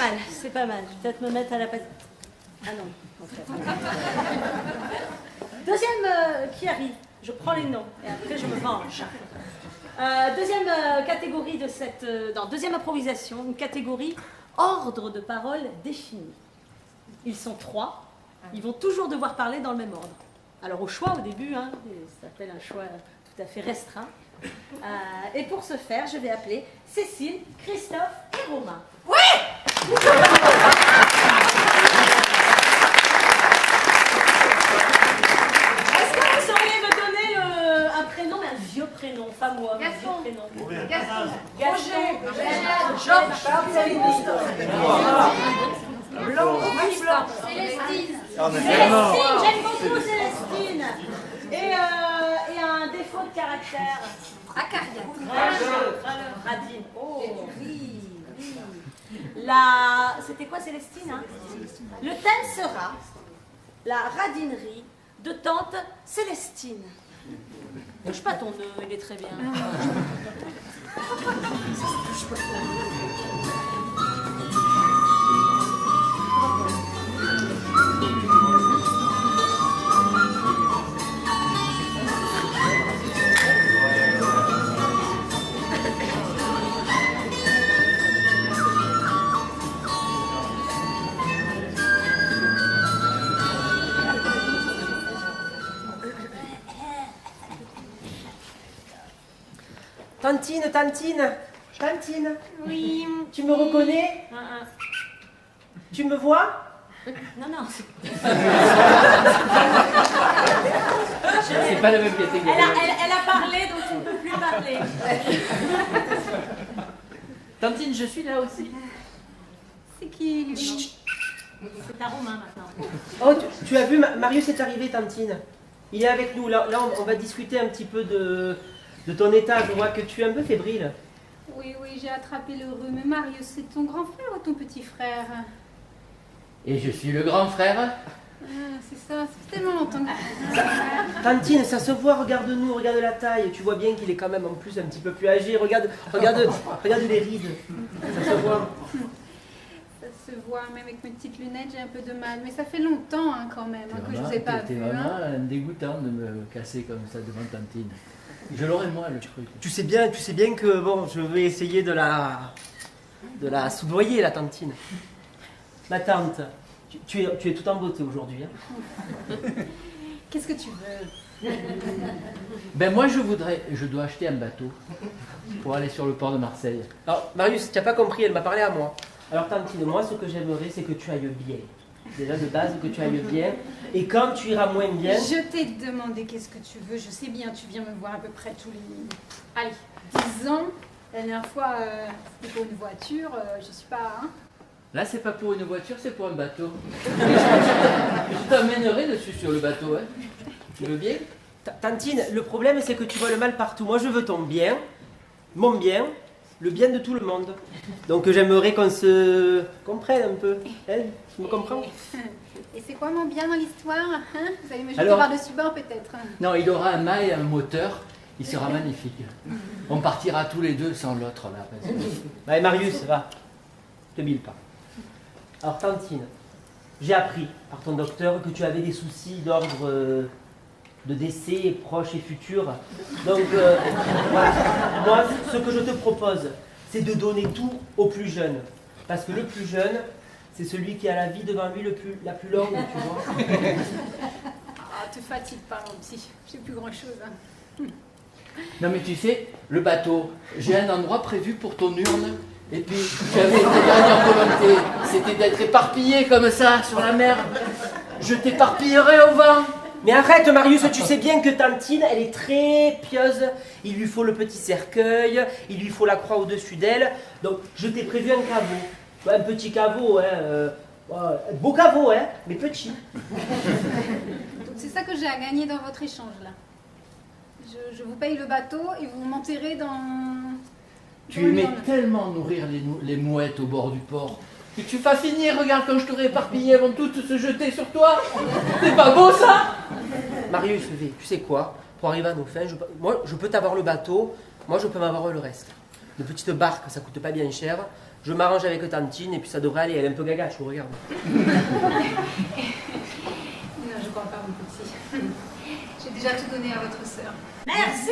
mal, c'est pas mal. Je vais peut-être me mettre à la patte. Ah non, en fait. Deuxième qui arrive. Je prends les noms et après je me venge. Deuxième catégorie de cette... deuxième improvisation, une catégorie ordre de parole défini. Ils sont 3. Ils vont toujours devoir parler dans le même ordre. Alors au choix au début, ça s'appelle un choix tout à fait restreint. Et pour ce faire, je vais appeler Cécile, Christophe et Romain. Oui. Est-ce que vous sauriez me donner un prénom, mais un vieux prénom, pas moi, un vieux prénom. Gaston. Georges. Blanc. Célestine. J'aime beaucoup Célestine. Et un défaut de caractère. Acariate. Radine. Oh, oui. C'était quoi Célestine, hein? Le thème sera la radinerie de tante Célestine. Touche pas ton nœud, il est très bien. Tantine. Oui. Tu me reconnais? Tu me vois? Non. C'est pas la même catégorie. Elle a parlé, donc tu ne peux plus parler. Tantine, je suis là aussi. C'est qui lui? C'est à Romain maintenant. Oh, tu as vu, Marius est arrivé, Tantine. Il est avec nous. Là on va discuter un petit peu de ton état. Je vois que tu es un peu fébrile. Oui, j'ai attrapé le rhume. Marius, c'est ton grand frère ou ton petit frère? Et je suis le grand frère. C'est ça, ça fait tellement longtemps que... Tantine, ça se voit, regarde-nous, regarde la taille. Tu vois bien qu'il est quand même en plus un petit peu plus âgé. Regarde les rides. Ça se voit. Ça se voit, même avec mes petites lunettes, j'ai un peu de mal. Mais ça fait longtemps quand même que je vous ai pas vu. C'était vraiment dégoûtant de me casser comme ça devant Tantine. Je l'aurais moi le truc. Tu sais bien que bon, je vais essayer de la soudoyer, la Tantine. Ma tante, tu es tout en beauté aujourd'hui. Hein. Qu'est-ce que tu veux? Ben moi je dois acheter un bateau pour aller sur le port de Marseille. Alors Marius, tu n'as pas compris, elle m'a parlé à moi. Alors Tantine, moi ce que j'aimerais c'est que tu ailles bien. Déjà de base que tu ailles bien. Et quand tu iras moins bien... Je t'ai demandé qu'est-ce que tu veux. Je sais bien, tu viens me voir à peu près tous les... Allez, 10 ans. La dernière fois, c'était pour une voiture. Je suis pas... Hein. Là c'est pas pour une voiture, c'est pour un bateau. Je t'emmènerai dessus sur le bateau. Hein. Tu veux bien? Tantine, le problème c'est que tu vois le mal partout. Moi je veux ton bien, mon bien, le bien de tout le monde. Donc j'aimerais qu'on se comprenne un peu. Hein, tu me comprends? Et c'est quoi mon bien dans l'histoire, hein? Vous allez me jeter Alors, par-dessus bord peut-être? Non, il aura un mât et un moteur. Il sera magnifique. On partira tous les deux sans l'autre là. Parce que... Allez Marius, va. Te bile pas. Alors Tantine, j'ai appris par ton docteur que tu avais des soucis d'ordre de décès proche et futur. Donc voilà. Moi, ce que je te propose, c'est de donner tout au plus jeune. Parce que le plus jeune, c'est celui qui a la vie devant lui la plus longue, tu vois. Ah, te fatigue pas, mon petit. J'ai plus grand-chose. Hein. Non mais tu sais, le bateau, j'ai un endroit prévu pour ton urne. Et puis, j'avais ta dernière volonté, c'était d'être éparpillé comme ça sur la mer. Je t'éparpillerai au vent. Mais arrête Marius, tu sais bien que Tantine, elle est très pieuse. Il lui faut le petit cercueil, il lui faut la croix au-dessus d'elle. Donc je t'ai prévu un caveau. Un petit caveau, hein. Beau caveau, hein, mais petit. Donc c'est ça que j'ai à gagner dans votre échange là. Je vous paye le bateau et vous m'enterrez dans... Tu aimais tellement nourrir les mouettes au bord du port que tu vas finir, regarde quand je t'aurai éparpillé, elles vont toutes se jeter sur toi. C'est pas beau ça? Marius, tu sais quoi? Pour arriver à nos fins, moi je peux t'avoir le bateau, moi je peux m'avoir le reste. De petites barques, ça coûte pas bien cher. Je m'arrange avec Tantine et puis ça devrait aller. Elle est un peu gaga, je vous regarde. Non, je crois pas, mon petit. J'ai déjà tout donné à votre sœur. Merci.